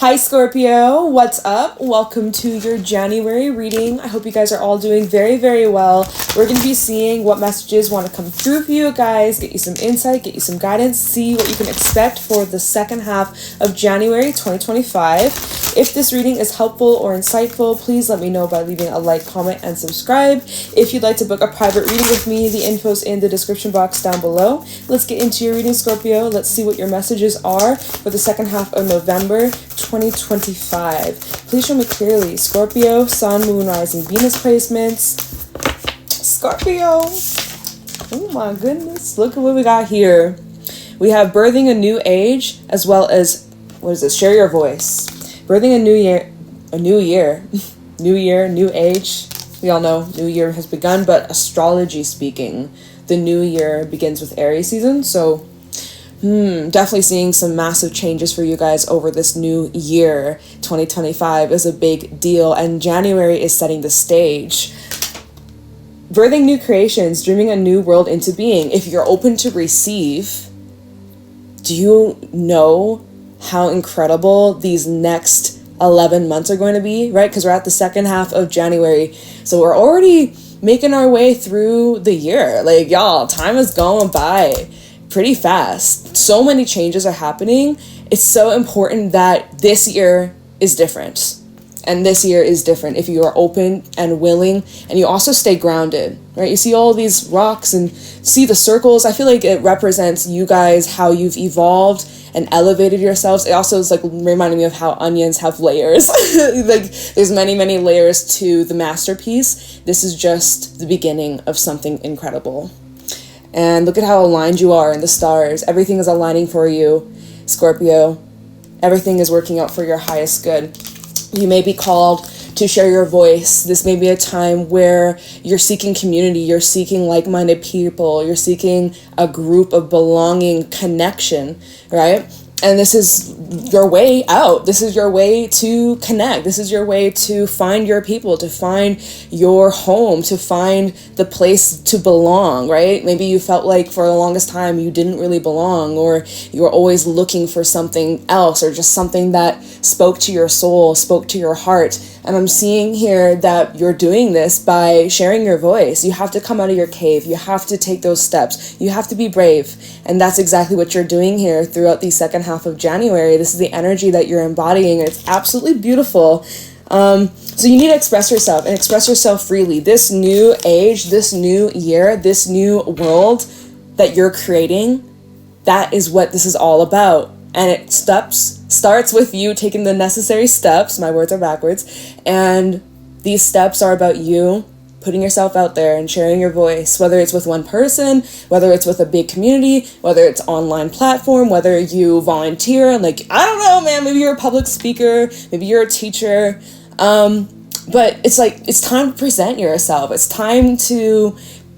Hi Scorpio, what's up? Welcome to your January reading. I hope you guys are all doing very, very well. We're going to be seeing what messages want to come through for you guys, get you some insight, get you some guidance, see what you can expect for the second half of January 2025. If this reading is helpful or insightful, please let me know by leaving a like, comment, and subscribe. If you'd like to book a private reading with me, the info's in the description box down below. Let's get into your reading, Scorpio. Let's see what your messages are for the second half of November 2025. Please show me clearly. Scorpio, Sun, Moon, Rising, Venus placements. Scorpio. Oh my goodness. Look at what we got here. We have birthing a new age, as well as, what is this? Share your voice. Birthing a new year. New year, new age. We all know new year has begun, but astrology speaking, the new year begins with Aries season. So definitely seeing some massive changes for you guys over this new year. 2025 is a big deal, and January is setting the stage. Birthing new creations, dreaming a new world into being. If you're open to receive, do you know how incredible these next 11 months are going to be, right? Because we're at the second half of January, so we're already making our way through the year. Like, y'all, time is going by pretty fast. So many changes are happening. It's so important that this year is different. And this year is different if you are open and willing, and you also stay grounded, right? You see all these rocks and see the circles. I feel like it represents you guys, how you've evolved and elevated yourselves. It also is like reminding me of how onions have layers. Like there's many, many layers to the masterpiece. This is just the beginning of something incredible. And look at how aligned you are in the stars. Everything is aligning for you, Scorpio. Everything is working out for your highest good. You may be called to share your voice. This may be a time where you're seeking community, you're seeking like-minded people, you're seeking a group of belonging, connection, right? And this is your way out. This is your way to connect. This is your way to find your people, to find your home, to find the place to belong, right? Maybe you felt like for the longest time you didn't really belong, or you were always looking for something else, or just something that spoke to your soul, spoke to your heart. And I'm seeing here that you're doing this by sharing your voice. You have to come out of your cave. You have to take those steps. You have to be brave. And that's exactly what you're doing here throughout the second half of January. This is the energy that you're embodying. It's absolutely beautiful. So you need to express yourself and express yourself freely. This new age, this new year, this new world that you're creating, that is what this is all about. And it starts with you taking the necessary steps. My words are backwards. And these steps are about you putting yourself out there and sharing your voice, whether it's with one person, whether it's with a big community, whether it's online platform, whether you volunteer. Like, I don't know, man, maybe you're a public speaker, maybe you're a teacher. But it's like, it's time to present yourself. It's time to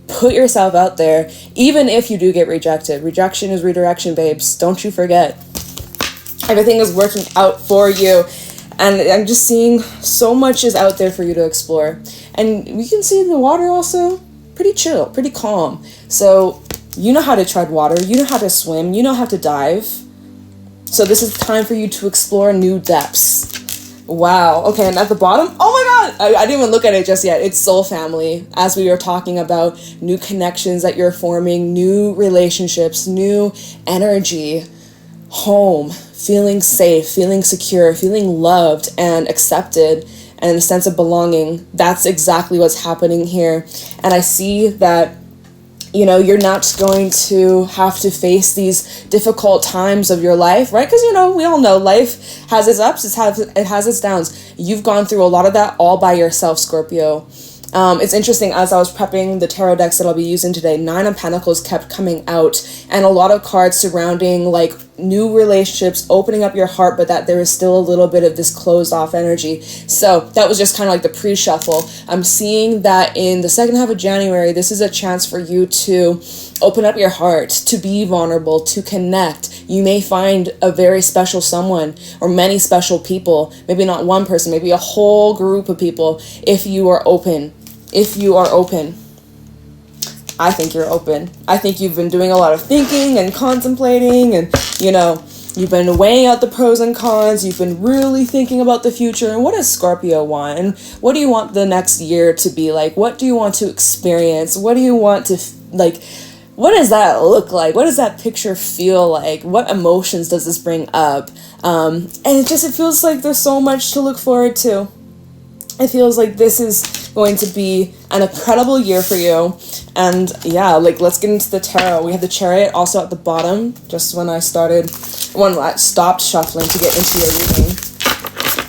put yourself out there, even if you do get rejected. Rejection is redirection, babes. Don't you forget. Everything is working out for you. And I'm just seeing so much is out there for you to explore. And we can see the water also pretty chill, pretty calm. So you know how to tread water. You know how to swim. You know how to dive. So this is time for you to explore new depths. Wow. Okay, and at the bottom, oh my God, I didn't even look at it just yet. It's soul family. As we were talking about new connections that you're forming, new relationships, new energy, home, feeling safe, feeling secure, feeling loved and accepted, and a sense of belonging. That's exactly what's happening here. And I see that, you know, you're not going to have to face these difficult times of your life, right? Because, you know, we all know life has its ups, it has its downs. You've gone through a lot of that all by yourself, Scorpio. It's interesting, as I was prepping the tarot decks that I'll be using today, 9 of Pentacles kept coming out, and a lot of cards surrounding like new relationships, opening up your heart, but that there is still a little bit of this closed off energy. So that was just kind of like the pre-shuffle. I'm seeing that in the second half of January, this is a chance for you to open up your heart, to be vulnerable, to connect. You may find a very special someone, or many special people, maybe not one person, maybe a whole group of people, if you are open. If you are open. I think you're open. I think you've been doing a lot of thinking and contemplating and, you know, You've been weighing out the pros and cons. You've been really thinking about the future. And what does Scorpio want? And what do you want the next year to be like? What do you want to experience? What do you want to, like, what does that look like? What does that picture feel like? What emotions does this bring up? And it feels like there's so much to look forward to. It feels like this is going to be an incredible year for you. And yeah, like, let's get into the tarot. We have the Chariot also at the bottom, just when I stopped shuffling to get into your reading.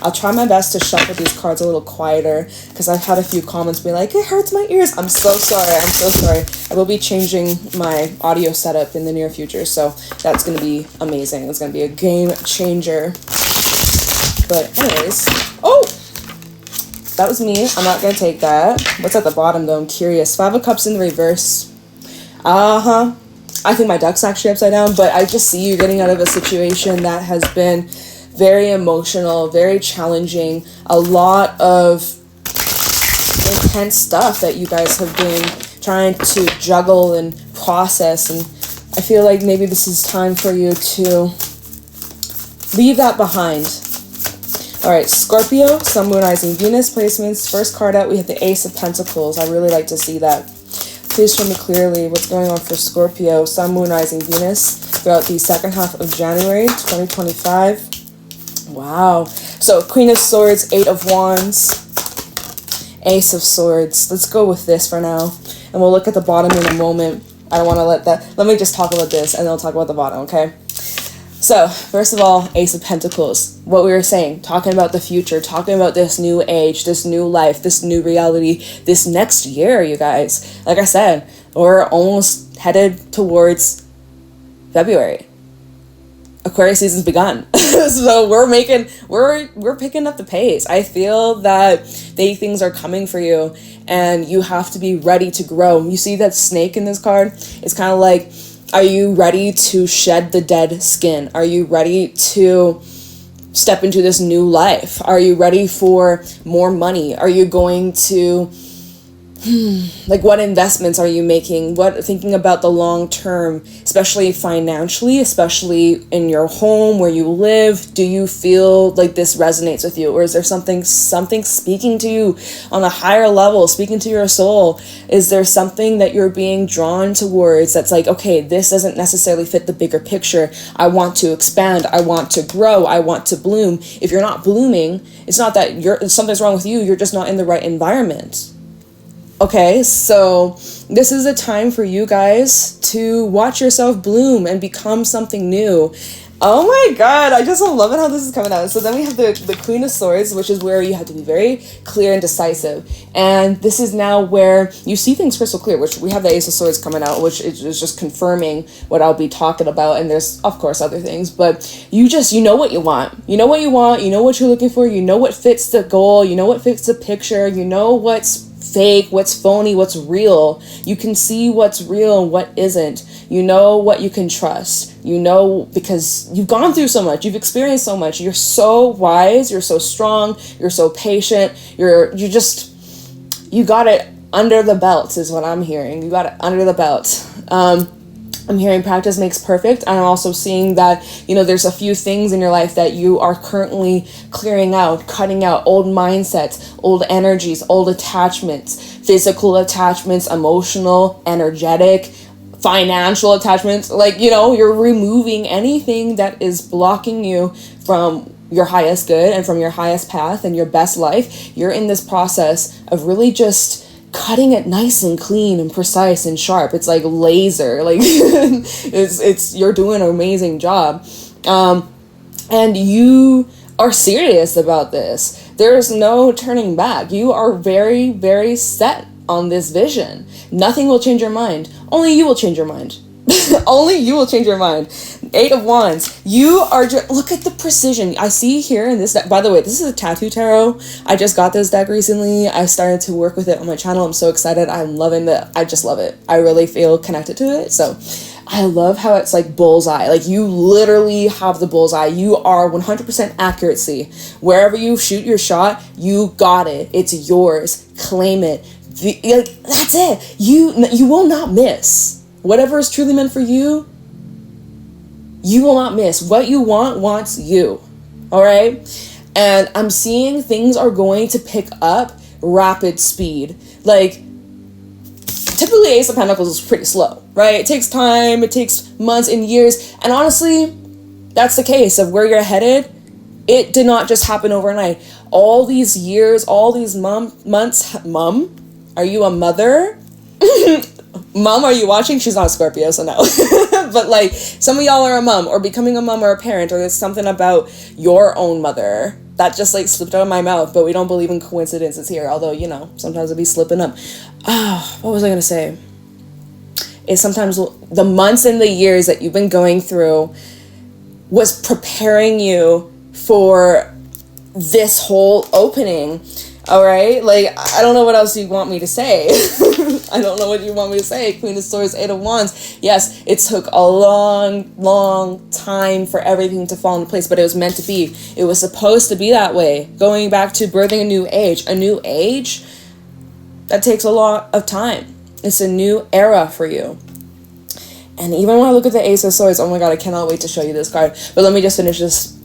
I'll try my best to shuffle these cards a little quieter, because I've had a few comments be like, it hurts my ears. I'm so sorry. I will be changing my audio setup in the near future, so that's going to be amazing. It's going to be a game changer. But anyways, that was me. I'm not going to take that. What's at the bottom, though? I'm curious. 5 of Cups in the reverse. I think my deck's actually upside down, but I just see you getting out of a situation that has been very emotional, very challenging. A lot of intense stuff that you guys have been trying to juggle and process. And I feel like maybe this is time for you to leave that behind. All right, Scorpio, Sun, Moon, Rising, Venus placements. First card out, we have the Ace of Pentacles. I really like to see that. Please show me clearly what's going on for Scorpio, Sun, Moon, Rising, Venus throughout the second half of January 2025. Wow. So Queen of Swords, 8 of Wands, Ace of Swords. Let's go with this for now. And we'll look at the bottom in a moment. I don't want to let me just talk about this and then I'll talk about the bottom, okay? So, first of all, Ace of Pentacles. What we were saying, talking about the future, talking about this new age, this new life, this new reality, this next year, you guys. Like I said, we're almost headed towards February. Aquarius season's begun. So we're picking up the pace. I feel that big things are coming for you and you have to be ready to grow. You see that snake in this card? It's kind of like, are you ready to shed the dead skin? Are you ready to step into this new life? Are you ready for more money? Are you going to, like, what investments are you making? Thinking about the long term, especially financially, especially in your home where you live? Do you feel like this resonates with you? Or is there something speaking to you on a higher level, speaking to your soul? Is there something that you're being drawn towards that's like, okay, this doesn't necessarily fit the bigger picture. I want to expand. I want to grow. I want to bloom. If you're not blooming, it's not that something's wrong with you. You're just not in the right environment. Okay, so this is a time for you guys to watch yourself bloom and become something new. Oh my god, I just love it how this is coming out. So then we have the Queen of Swords, which is where you have to be very clear and decisive. And this is now where you see things crystal clear, which we have the Ace of Swords coming out, which is just confirming what I'll be talking about. And there's, of course, other things. But you know what you want. You know what you want. You know what you're looking for. You know what fits the goal. You know what fits the picture. You know what's fake, what's phony, what's real. You can see what's real and what isn't. You know what you can trust. You know, because you've gone through so much, you've experienced so much. You're so wise, you're so strong, you're so patient. You got it under the belt is what I'm hearing. You got it under the belt. I'm hearing practice makes perfect. And I'm also seeing that, there's a few things in your life that you are currently clearing out, cutting out old mindsets, old energies, old attachments, physical attachments, emotional, energetic, financial attachments. You're removing anything that is blocking you from your highest good and from your highest path and your best life. You're in this process of really just cutting it nice and clean and precise and sharp. It's like laser, you're doing an amazing job. And you are serious about this. There's no turning back. You are very, very set on this vision. Nothing will change your mind. Only you will change your mind. Only you will change your mind. 8 of Wands. You are look at the precision. I see here in this deck. By the way, this is a tattoo tarot. I just got this deck recently. I started to work with it on my channel. I'm so excited. I'm loving it. I just love it. I really feel connected to it. So I love how it's like bullseye. Like you literally have the bullseye. You are 100% accuracy. Wherever you shoot your shot, you got it. It's yours. Claim it. That's it. You will not miss. Whatever is truly meant for you, You will not miss. What you want wants you. All right? And I'm seeing things are going to pick up rapid speed. Like, typically Ace of Pentacles is pretty slow, right? It takes time, it takes months and years. And honestly, that's the case of where you're headed. It did not just happen overnight. All these years, all these months, Mom, are you a mother? Mom, are you watching? She's not a Scorpio, so no. But like, some of y'all are a mom or becoming a mom or a parent, or there's something about your own mother that just like slipped out of my mouth, but we don't believe in coincidences here. Although, you know, sometimes it'll be slipping up. What was I going to say? Is sometimes the months and the years that you've been going through was preparing you for this whole opening. All right, like, I don't know what else you want me to say. I don't know what you want me to say. Queen of Swords, Eight of Wands. Yes, it took a long time for everything to fall into place, but it was meant to be. It was supposed to be that way. Going back to birthing a new age. A new age, that takes a lot of time. It's a new era for you. And even when I look at the Ace of Swords, oh my god, I cannot wait to show you this card. But let me just finish this.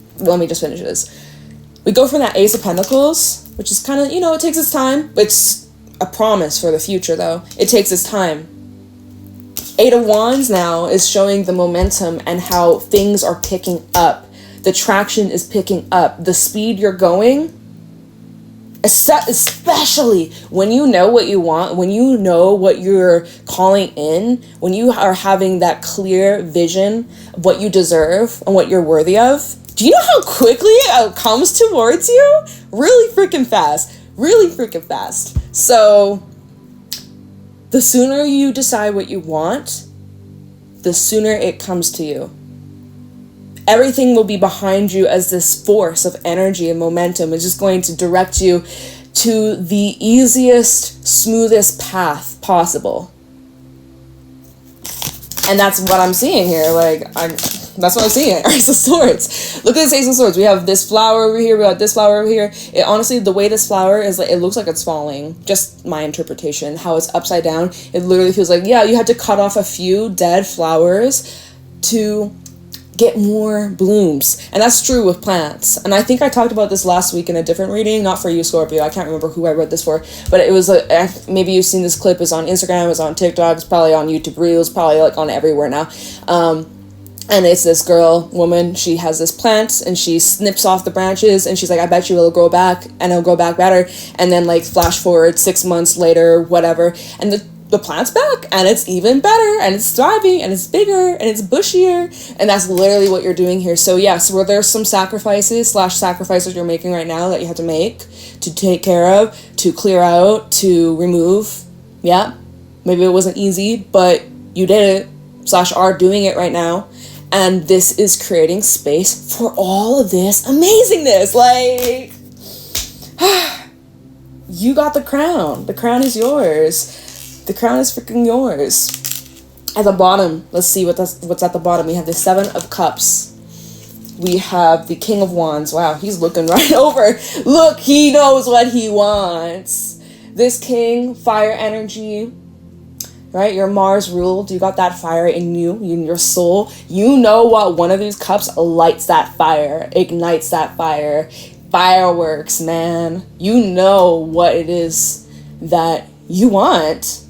We go from that Ace of Pentacles, which is kind of, you know, it takes its time. It's a promise for the future, though. It takes its time. Eight of Wands now is showing the momentum and how things are picking up. The traction is picking up. The speed you're going, especially when you know what you want, when you know what you're calling in, when you are having that clear vision of what you deserve and what you're worthy of. Do you know how quickly it comes towards you? Really freaking fast. Really freaking fast. So, the sooner you decide what you want, the sooner it comes to you. Everything will be behind you as this force of energy and momentum. It's just going to direct you to the easiest, smoothest path possible. And that's what I'm seeing here. That's what I'm seeing. Ace of Swords. Look at this Ace of Swords. We have this flower over here. We have this flower over here. It honestly, the way this flower is, like, it looks like it's falling. Just my interpretation. How it's upside down. It literally feels like, yeah, you had to cut off a few dead flowers to get more blooms. And that's true with plants. And I think I talked about this last week in a different reading. Not for you, Scorpio. I can't remember who I wrote this for. But it was, maybe you've seen this clip. It's on Instagram. It's on TikTok. It's probably on YouTube Reels. Probably, like, on everywhere now. And it's this woman, she has this plant, and she snips off the branches, and she's like, I bet you it'll grow back, and it'll grow back better. And then, like, flash forward 6 months later, whatever, and the plant's back, and it's even better, and it's thriving, and it's bigger, and it's bushier, and that's literally what you're doing here. So, yes, where there's some sacrifices you're making right now that you have to make, to take care of, to clear out, to remove, yeah, maybe it wasn't easy, but you did it, are doing it right now. And this is creating space for all of this amazingness. Like, you got the crown. The crown is yours. The crown is freaking yours. At the bottom, let's see what's at the bottom. We have the Seven of Cups. We have the King of Wands. Wow, he's looking right over. Look, he knows what he wants. This king, fire energy. Right, you're Mars ruled. You got that fire in you, in your soul. You know what one of these cups lights that fire, ignites that fire. Fireworks, man. You know what it is that you want.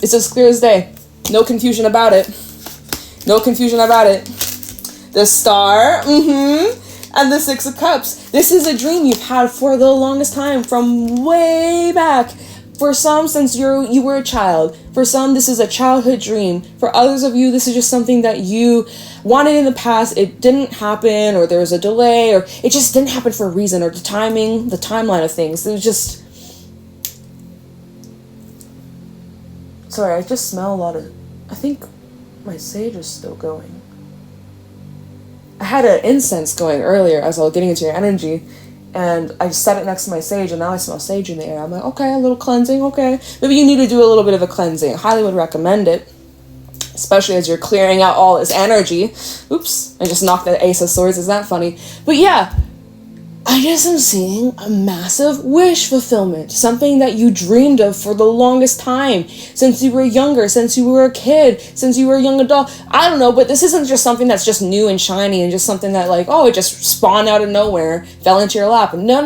It's as clear as day. No confusion about it. No confusion about it. The Star, and the Six of Cups. This is a dream you've had for the longest time, from way back. For some, since you were a child. For some, this is a childhood dream. For others of you, this is just something that you wanted in the past. It didn't happen, or there was a delay, or it just didn't happen for a reason, or the timeline of things. It was just... Sorry, I just smell a lot of... I think my sage is still going. I had an incense going earlier as I was getting into your energy. And I set it next to my sage, and now I smell sage in the air. I'm like, okay, a little cleansing, okay. Maybe you need to do a little bit of a cleansing. Highly would recommend it. Especially as you're clearing out all this energy. Oops, I just knocked the Ace of Swords. Is that funny? But yeah, I just am seeing a massive wish fulfillment. Something that you dreamed of for the longest time. Since you were younger, since you were a kid, since you were a young adult. I don't know, but this isn't just something that's just new and shiny and just something that like, oh, it just spawned out of nowhere, fell into your lap. No.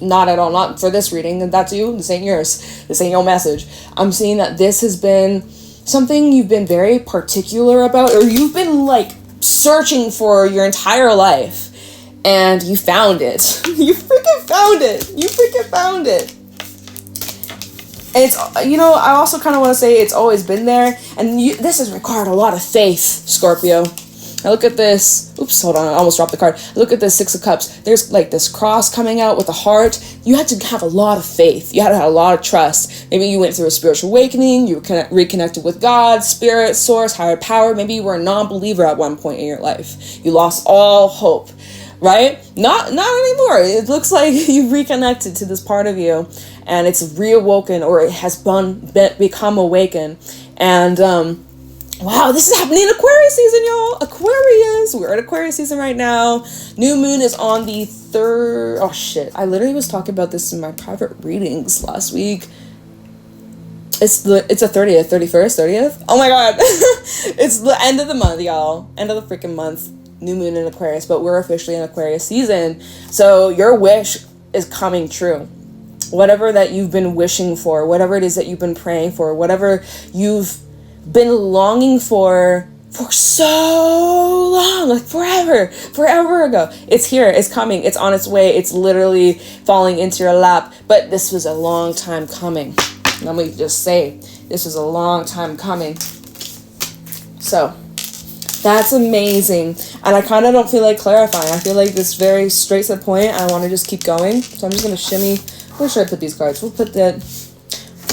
Not at all. Not for this reading. That's you. This ain't yours. This ain't your message. I'm seeing that this has been something you've been very particular about, or you've been like searching for your entire life. And you found it. You freaking found it. You freaking found it. And it's, you know, I also kind of want to say it's always been there. And this has required a lot of faith, Scorpio. I look at this. Oops, hold on. I almost dropped the card. I look at this Six of Cups. There's like this cross coming out with a heart. You had to have a lot of faith. You had to have a lot of trust. Maybe you went through a spiritual awakening. You were reconnected with God, spirit, source, higher power. Maybe you were a non-believer at one point in your life. You lost all hope. Right? Not anymore. It looks like you've reconnected to this part of you and it's reawoken, or it has become awakened. And wow, this is happening in Aquarius season, y'all. Aquarius. We're at Aquarius season right now. New moon is on the 3rd. Oh shit. I literally was talking about this in my private readings last week. It's a 30th, 31st, 30th. Oh my god. It's the end of the month, y'all. End of the freaking month. New moon in Aquarius, but we're officially in Aquarius season. So your wish is coming true. Whatever that you've been wishing for, whatever it is that you've been praying for, whatever you've been longing for so long, like forever ago. It's here, it's coming, it's on its way, it's literally falling into your lap. But this was a long time coming. Let me just say, this was a long time coming. So that's amazing. And I kind of don't feel like clarifying. I feel like this very straight to the point. I want to just keep going. So I'm just going to shimmy. Where should I put these cards? We'll put that.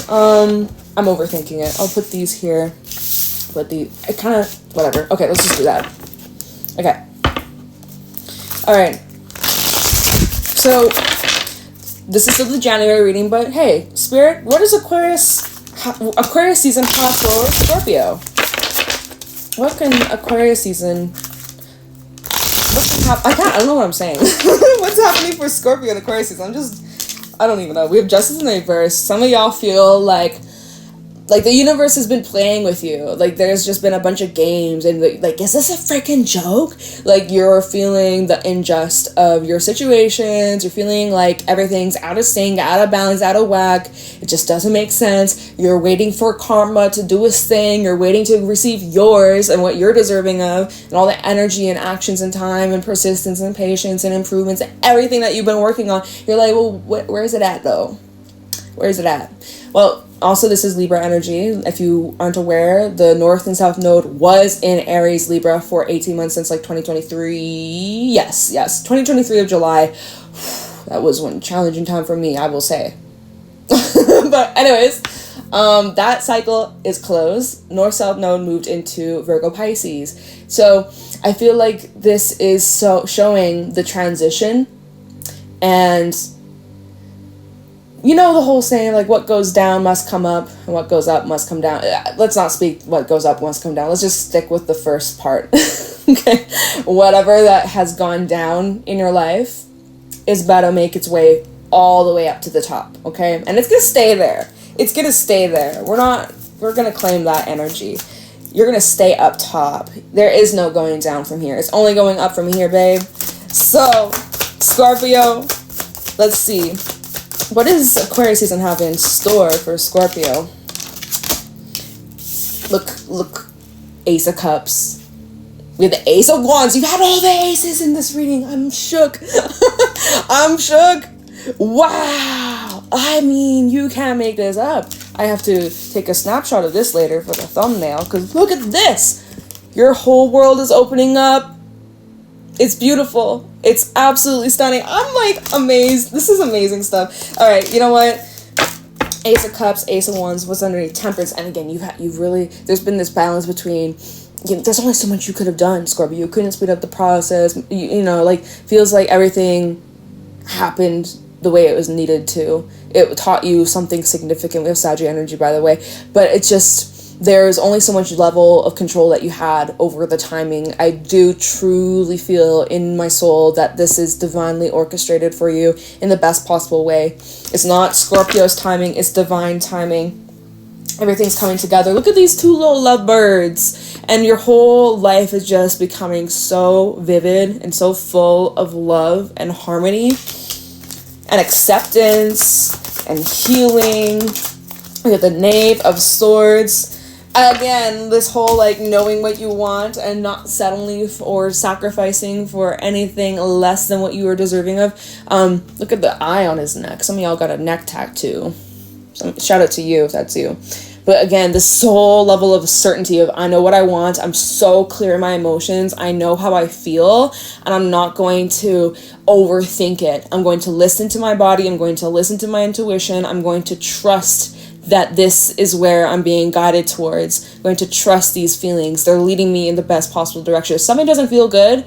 I'm overthinking it. I'll put these here. Put the. It kind of. Whatever. Okay, let's just do that. Okay. Alright. So, this is still the January reading, but hey, Spirit, what is Aquarius season have for Scorpio? What can Aquarius season... What can happen? I don't know what I'm saying. What's happening for Scorpio in Aquarius season? I don't even know. We have Justice in the reverse. Some of y'all feel like the universe has been playing with you. Like, there's just been a bunch of games. And, like, is this a freaking joke? Like, you're feeling the injustice of your situations. You're feeling like everything's out of sync, out of balance, out of whack. It just doesn't make sense. You're waiting for karma to do its thing. You're waiting to receive yours and what you're deserving of. And all the energy and actions and time and persistence and patience and improvements and everything that you've been working on. You're like, well, where's it at, though? Where's it at? Well, also, this is Libra energy. If you aren't aware, the North and South Node was in Aries Libra for 18 months since like 2023. Yes, 2023 of July. That was one challenging time for me, I will say. But anyways, that cycle is closed. North-South Node moved into Virgo Pisces. So I feel like this is showing the transition. And you know the whole saying, like, what goes down must come up, and what goes up must come down. Let's not speak what goes up must come down. Let's just stick with the first part. Okay? Whatever that has gone down in your life is about to make its way all the way up to the top, okay? And it's going to stay there. It's going to stay there. We're going to claim that energy. You're going to stay up top. There is no going down from here. It's only going up from here, babe. So, Scorpio, let's see. What does Aquarius season have in store for Scorpio? Look, Ace of Cups. We have the Ace of Wands. You've had all the aces in this reading. I'm shook. I'm shook. Wow. I mean, you can't make this up. I have to take a snapshot of this later for the thumbnail, because look at this. Your whole world is opening up. It's beautiful. It's absolutely stunning. I'm like amazed. This is amazing stuff. All right, you know what? Ace of Cups, Ace of Wands, what's underneath? Temperance. And again, you've really, there's been this balance between, you know, there's only so much you could have done, Scorpio. You couldn't speed up the process. You know, like, feels like everything happened the way it was needed to. It taught you something significant. We have Sagittarius energy, by the way. But it's just, there's only so much level of control that you had over the timing. I do truly feel in my soul that this is divinely orchestrated for you in the best possible way. It's not Scorpio's timing, it's divine timing. Everything's coming together. Look at these two little lovebirds. And your whole life is just becoming so vivid and so full of love and harmony and acceptance and healing. We have the Knave of Swords. Again, this whole like knowing what you want and not settling or sacrificing for anything less than what you are deserving of. Look at the eye on his neck. Some of y'all got a neck tattoo. Shout out to you if that's you. But again, the soul level of certainty of I know what I want. I'm so clear in my emotions. I know how I feel, and I'm not going to overthink it. I'm going to listen to my body. I'm going to listen to my intuition. I'm going to trust that this is where I'm being guided towards. I'm going to trust these feelings. They're leading me in the best possible direction. If something doesn't feel good,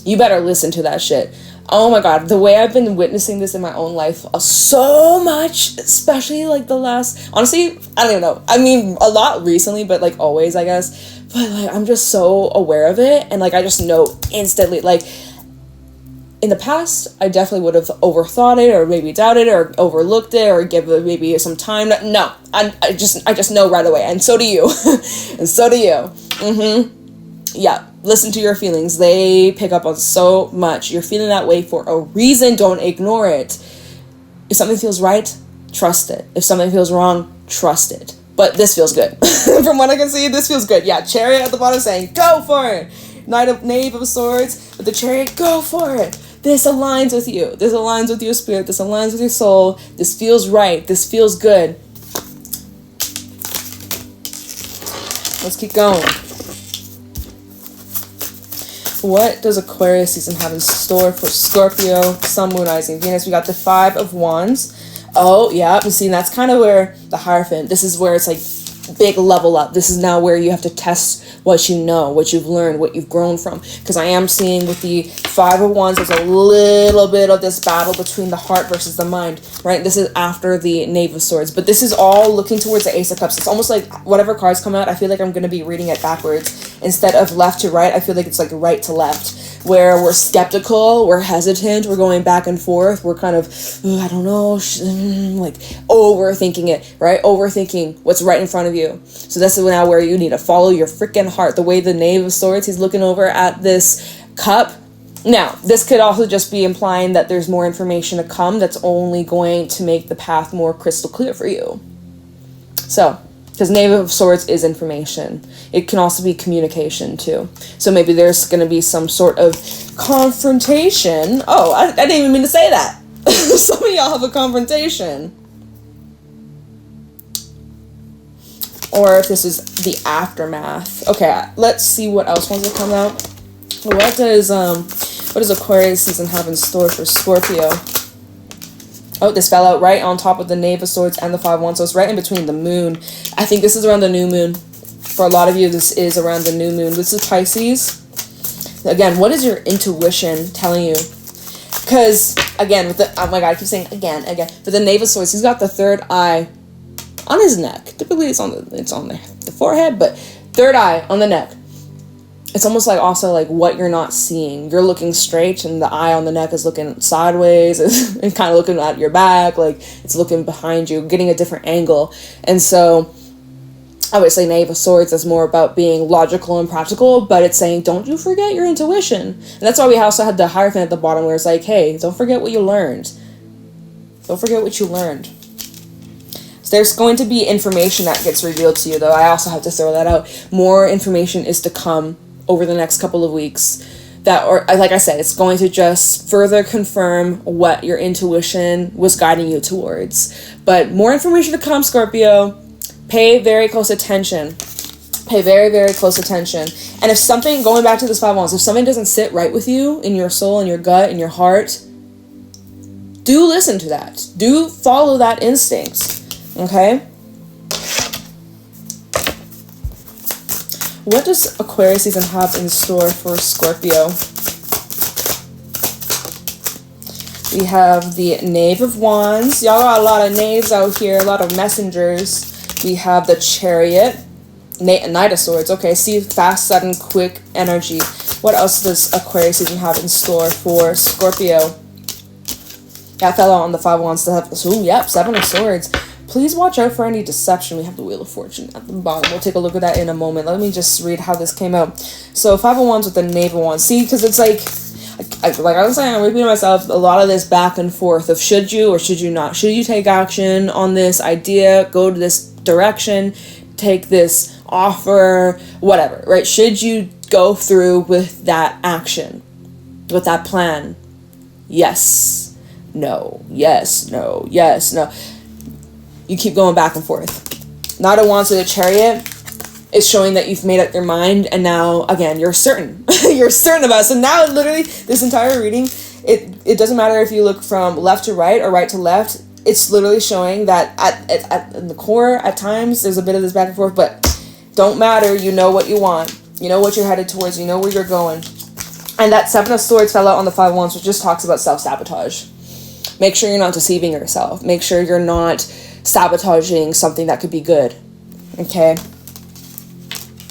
you better listen to that shit. Oh my God, the way I've been witnessing this in my own life so much, especially like the last, honestly, I don't even know. I mean, a lot recently, but like always, I guess. But like, I'm just so aware of it. And like, I just know instantly, like, in the past, I definitely would have overthought it or maybe doubted it or overlooked it or give it maybe some time. No, I just know right away. And so do you. And so do you. Yeah, listen to your feelings. They pick up on so much. You're feeling that way for a reason. Don't ignore it. If something feels right, trust it. If something feels wrong, trust it. But this feels good. From what I can see, this feels good. Yeah, Chariot at the bottom saying, go for it. Knave of Swords with the Chariot, go for it. This aligns with you. This aligns with your spirit. This aligns with your soul. This feels right. This feels good. Let's keep going. What does Aquarius season have in store for Scorpio, Sun, Moon, Rising, Venus? We got the Five of Wands. Oh, yeah. You see, that's kind of where the Hierophant, this is where it's like big level up. This is now where you have to test what you know, what you've learned, what you've grown from. Because I am seeing with the Five of Wands, there's a little bit of this battle between the heart versus the mind, right? This is after the Knave of Swords. But this is all looking towards the Ace of Cups. It's almost like whatever cards come out, I feel like I'm going to be reading it backwards. Instead of left to right, I feel like it's like right to left, where we're skeptical, we're hesitant, we're going back and forth, we're kind of, I don't know, like overthinking it, right? Overthinking what's right in front of you. So this is now where you need to follow your freaking heart. The way the Knave of Swords, he's looking over at this cup. Now, this could also just be implying that there's more information to come that's only going to make the path more crystal clear for you. So, because Knave of Swords is information. It can also be communication too. So maybe there's going to be some sort of confrontation. Oh, I didn't even mean to say that. Some of y'all have a confrontation. Or if this is the aftermath. Okay, let's see what else wants to come out. What does Aquarius season have in store for Scorpio? Oh, this fell out right on top of the Knave of Swords and the Five of Wands, so it's right in between the moon. I think this is around the new moon. For a lot of you, this is around the new moon. This is Pisces. Again, what is your intuition telling you? Because, again, with the, oh my God, I keep saying again. For the Knave of Swords, he's got the third eye on his neck. Typically, it's on the forehead, but third eye on the neck. It's almost like also like what you're not seeing. You're looking straight and the eye on the neck is looking sideways and kind of looking at your back, like it's looking behind you, getting a different angle. And so I would say Knave of Swords is more about being logical and practical, but it's saying don't you forget your intuition. And that's why we also had the Hierophant at the bottom where it's like, hey, don't forget what you learned. Don't forget what you learned. So there's going to be information that gets revealed to you, though. I also have to throw that out. More information is to come over the next couple of weeks that, or like I said, it's going to just further confirm what your intuition was guiding you towards. But more information to come, Scorpio. Pay very close attention. Pay very, very close attention. And if something, going back to this Five of Wands, if something doesn't sit right with you in your soul, in your gut, in your heart, do listen to that. Do follow that instinct. Okay? What does Aquarius season have in store for Scorpio? We have the Knave of Wands. Y'all got a lot of knaves out here, a lot of messengers. We have the Chariot. Knight of Swords. Okay, see, fast, sudden, quick energy. What else does Aquarius even have in store for Scorpio? That fell out on the 5 of Wands to have. Ooh, yep, 7 of Swords. Please watch out for any deception. We have the Wheel of Fortune at the bottom. We'll take a look at that in a moment. Let me just read how this came out. So 5 of Wands with the Knave of Wands. See, because it's like I was saying, I'm repeating myself, a lot of this back and forth of should you or should you not. Should you take action on this idea, go to this direction, take this offer, whatever, right? Should you go through with that action, with that plan? Yes, no, yes, no, yes, no. You keep going back and forth. Knight of Wands with a Chariot is showing that you've made up your mind, and now, again, you're certain. You're certain about it. So now, literally, this entire reading, it doesn't matter if you look from left to right or right to left. It's literally showing that at in the core, at times, there's a bit of this back and forth, but don't matter. You know what you want. You know what you're headed towards. You know where you're going. And that 7 of Swords fell out on the 5 of Wands, which just talks about self-sabotage. Make sure you're not deceiving yourself. Make sure you're not sabotaging something that could be good. Okay?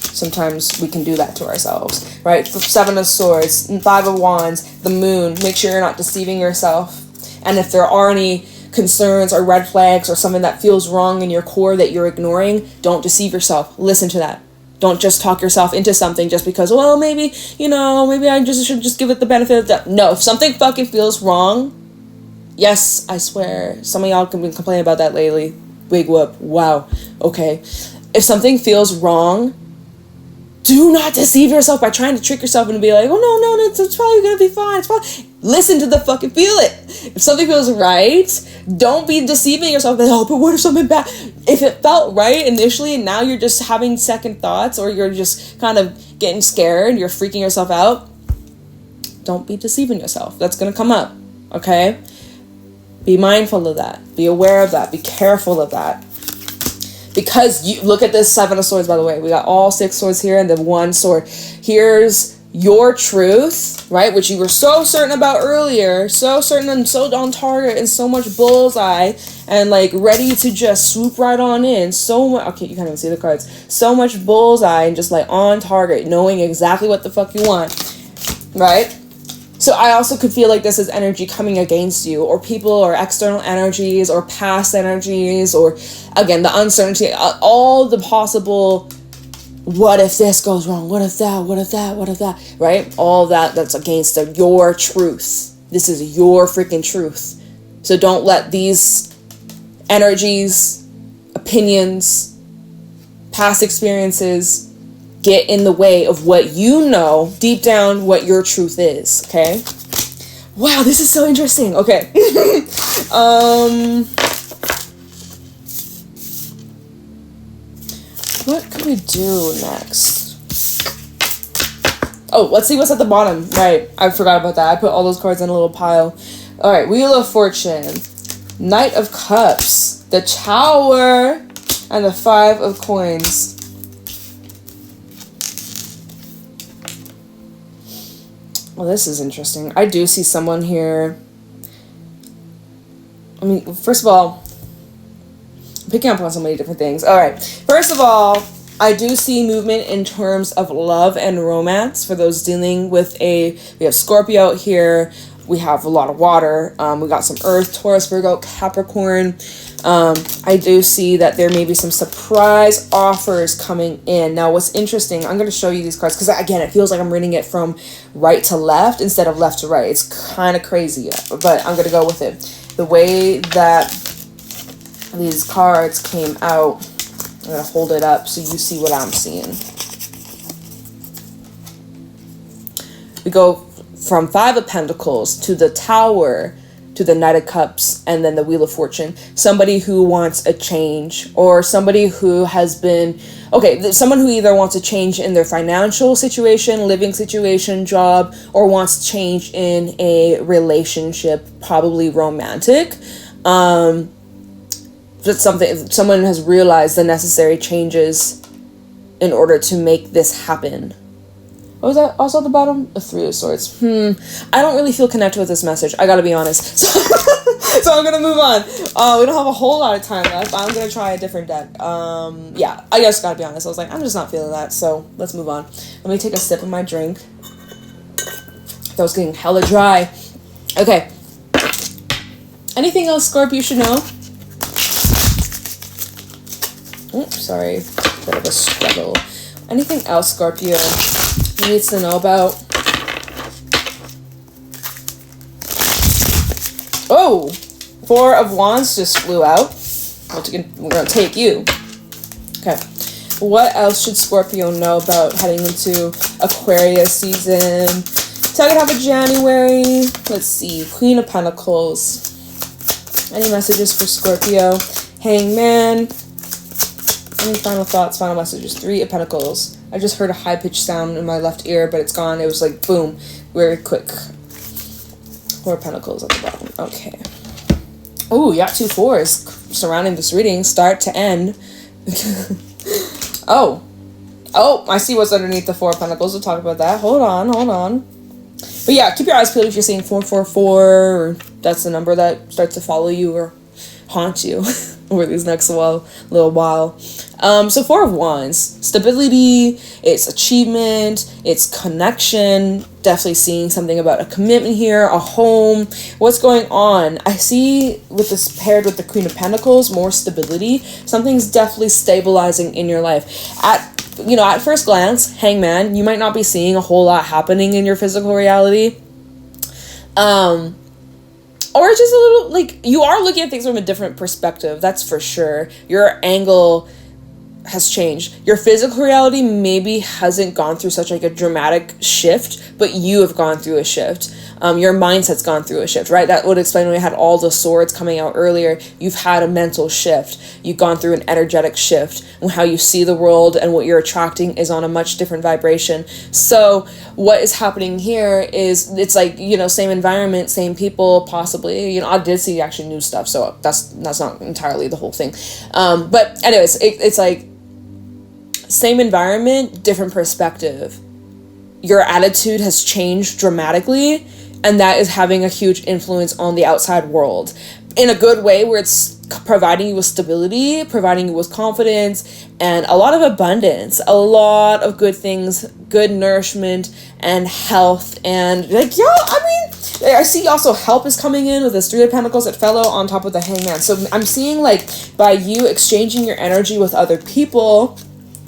Sometimes we can do that to ourselves, right? 7 of Swords, 5 of Wands, the Moon. Make sure you're not deceiving yourself. And if there are any concerns or red flags or something that feels wrong in your core that you're ignoring, don't deceive yourself. Listen to that. Don't just talk yourself into something just because, well, maybe, maybe I should just give it the benefit of the doubt. No, if something fucking feels wrong, yes, I swear, some of y'all have been complaining about that lately. Wig whoop. Wow. Okay. If something feels wrong, do not deceive yourself by trying to trick yourself and be like, oh, no, it's probably going to be fine. It's fine. Listen to the fucking feel it. If something feels right, don't be deceiving yourself. Like, oh, but what if something bad? If it felt right initially and now you're just having second thoughts or you're just kind of getting scared, you're freaking yourself out, don't be deceiving yourself. That's going to come up, okay? Be mindful of that. Be aware of that. Be careful of that. Because you look at this 7 of Swords, by the way. We got all 6 swords here and then 1 sword. Here's your truth, right? Which you were so certain about earlier. So certain and so on target and so much bullseye. And like ready to just swoop right on in. So much. Okay, you can't even see the cards. So much bullseye and just like on target. Knowing exactly what the fuck you want. Right? So I also could feel like this is energy coming against you, or people, or external energies, or past energies, or again, the uncertainty, all the possible, what if this goes wrong? What if that, right? All that's against your truth. This is your freaking truth. So don't let these energies, opinions, past experiences get in the way of what you know deep down what your truth is. Okay, wow, this is so interesting. Okay. What can we do next? Oh, let's see what's at the bottom. Right, I forgot about that. I put all those cards in a little pile. All right, Wheel of Fortune, Knight of Cups, the Tower, and the 5 of Coins. Well, this is interesting. I do see someone here. I mean, first of all, I'm picking up on so many different things. All right. First of all, I do see movement in terms of love and romance for those dealing with we have Scorpio out here. We have a lot of water. We got some Earth, Taurus, Virgo, Capricorn. I do see that there may be some surprise offers coming in. Now, what's interesting, I'm going to show you these cards because, again, it feels like I'm reading it from right to left instead of left to right. It's kind of crazy, but I'm going to go with it. The way that these cards came out, I'm going to hold it up so you see what I'm seeing. We go from 5 of Pentacles to the Tower, to the Knight of Cups, and then the Wheel of Fortune. Somebody who wants a change, or somebody who has been, someone who either wants a change in their financial situation, living situation, job, or wants change in a relationship, probably romantic. Someone has realized the necessary changes in order to make this happen. What was that also at the bottom? A 3 of Swords. I don't really feel connected with this message. I gotta be honest. So So I'm gonna move on. We don't have a whole lot of time left. I'm gonna try a different deck. Yeah, I just gotta be honest. I was like, I'm just not feeling that. So let's move on. Let me take a sip of my drink. That was getting hella dry. Okay. Anything else Scorpio should know? Oops, sorry. Bit of a struggle. Anything else Scorpio needs to know about? Oh! 4 of Wands just flew out. We're going to take you. Okay. What else should Scorpio know about heading into Aquarius season? Second half of January. Let's see. Queen of Pentacles. Any messages for Scorpio? Hangman. Any final thoughts, final messages? 3 of Pentacles. I just heard a high-pitched sound in my left ear, but it's gone. It was like, boom, very quick. 4 of Pentacles at the bottom. Okay. Ooh, you got 2 4s surrounding this reading, start to end. Oh, I see what's underneath the 4 of Pentacles. We'll talk about that. Hold on. But yeah, keep your eyes peeled if you're seeing 444, or that's the number that starts to follow you or haunt you over these next little while. So 4 of Wands, stability, it's achievement, it's connection, definitely seeing something about a commitment here, a home. What's going on? I see with this paired with the Queen of Pentacles, more stability. Something's definitely stabilizing in your life. At first glance, Hangman, you might not be seeing a whole lot happening in your physical reality. Or just a little, like, you are looking at things from a different perspective, that's for sure. Your angle has changed. Your physical reality maybe hasn't gone through such like a dramatic shift, but you have gone through a shift. Your mindset's gone through a shift, right? That would explain when we had all the swords coming out earlier. You've had a mental shift. You've gone through an energetic shift, and how you see the world and what you're attracting is on a much different vibration. So what is happening here is it's like, same environment, same people, possibly. I did see actually new stuff, so that's not entirely the whole thing. But anyways, it's like same environment, different perspective. Your attitude has changed dramatically, and that is having a huge influence on the outside world in a good way, where it's providing you with stability, providing you with confidence, and a lot of abundance, a lot of good things, good nourishment and health. And I see also help is coming in with this 3 of Pentacles that fell out on top of the Hangman. So I'm seeing like by you exchanging your energy with other people,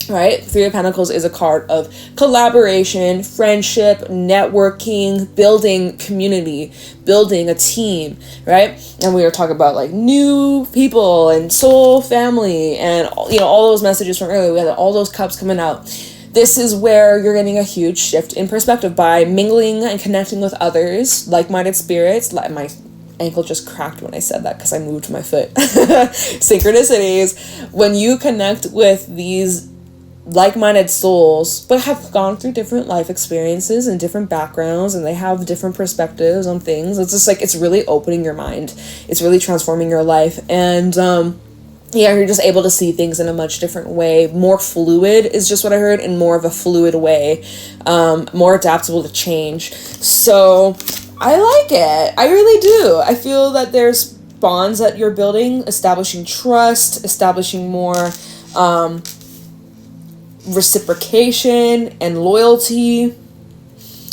right? 3 of Pentacles is a card of collaboration, friendship, networking, building community, building a team, right? And we were talking about like new people and soul family and, all those messages from earlier. We had all those cups coming out. This is where you're getting a huge shift in perspective by mingling and connecting with others, like-minded spirits. My ankle just cracked when I said that because I moved my foot. Synchronicities. When you connect with these like-minded souls, but have gone through different life experiences and different backgrounds, and they have different perspectives on things. It's just like, it's really opening your mind. It's really transforming your life. And, you're just able to see things in a much different way. More fluid is just what I heard, in more of a fluid way. More adaptable to change. So I like it. I really do. I feel that there's bonds that you're building, establishing trust, establishing more, reciprocation and loyalty.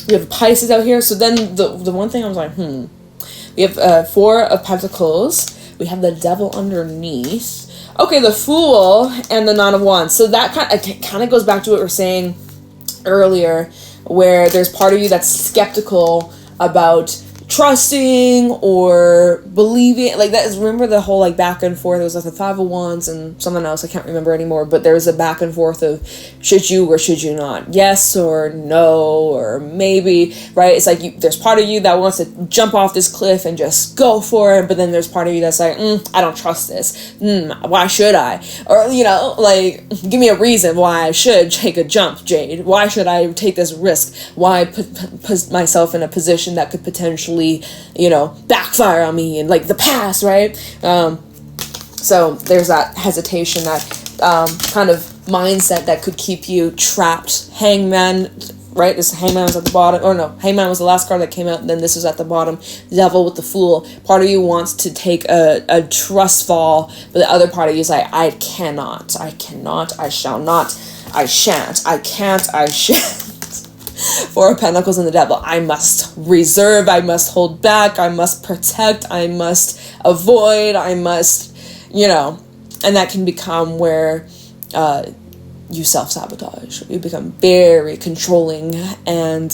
We have Pisces out here. So then the one thing I was like, we have 4 of Pentacles. We have the Devil underneath. Okay, the Fool and the 9 of Wands. So that kind of goes back to what we were saying earlier, where there's part of you that's skeptical about trusting or believing, like that is, remember the whole like back and forth. It was like the 5 of Wands and something else, I can't remember anymore, but there was a back and forth of should you or should you not, yes or no or maybe, right? It's like there's part of you that wants to jump off this cliff and just go for it, but then there's part of you that's like, I don't trust this, why should I? Or like, give me a reason why I should take a jump, Jade. Why should I take this risk? Why put myself in a position that could potentially backfire on me in like the past, right? So there's that hesitation, that kind of mindset that could keep you trapped. Hangman right? This Hangman was at the bottom, or no, Hangman was the last card that came out, and then this was at the bottom. Devil with the Fool. Part of you wants to take a trust fall, but the other part of you is like, I cannot, I shall not, I shan't, I can't, I shan't. Four of Pentacles and the Devil. I must reserve, I must hold back, I must protect, I must avoid, I must, you know, and that can become where you self-sabotage. You become very controlling and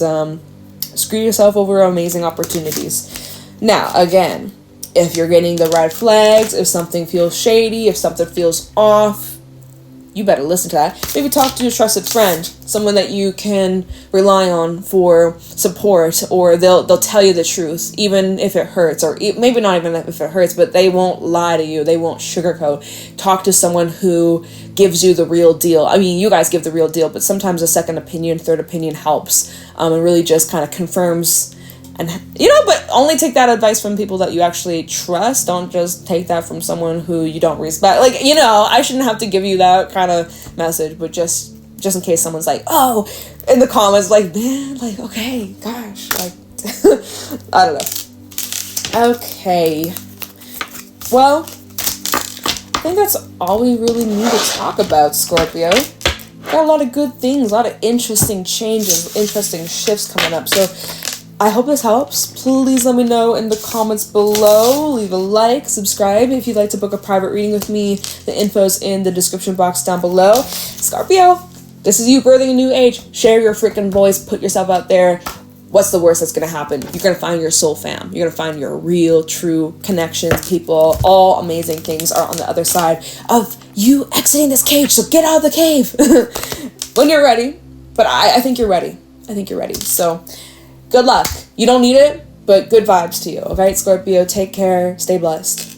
screw yourself over amazing opportunities. Now, again, if you're getting the red flags, if something feels shady, if something feels off, you better listen to that. Maybe talk to your trusted friend, someone that you can rely on for support, or they'll tell you the truth, even if it hurts, or maybe not even if it hurts, but they won't lie to you. They won't sugarcoat. Talk to someone who gives you the real deal. I mean, you guys give the real deal, but sometimes a second opinion, third opinion helps, and really just kind of confirms. And, you know, but only take that advice from people that you actually trust. Don't just take that from someone who you don't respect. Like, you know, I shouldn't have to give you that kind of message, but just in case someone's like, oh, in the comments, like, man, like, okay, gosh, like, I don't know. Okay. Well, I think that's all we really need to talk about, Scorpio. Got a lot of good things, a lot of interesting changes, interesting shifts coming up. So I hope this helps. Please let me know in the comments below. Leave a like, subscribe if you'd like to book a private reading with me. The info's in the description box down below. Scorpio, this is you birthing a new age. Share your freaking voice. Put yourself out there. What's the worst that's going to happen? You're going to find your soul fam. You're going to find your real, true connections, people. All amazing things are on the other side of you exiting this cage. So get out of the cave when you're ready. But I think you're ready. I think you're ready. So good luck. You don't need it, but good vibes to you. Okay, Scorpio, take care. Stay blessed.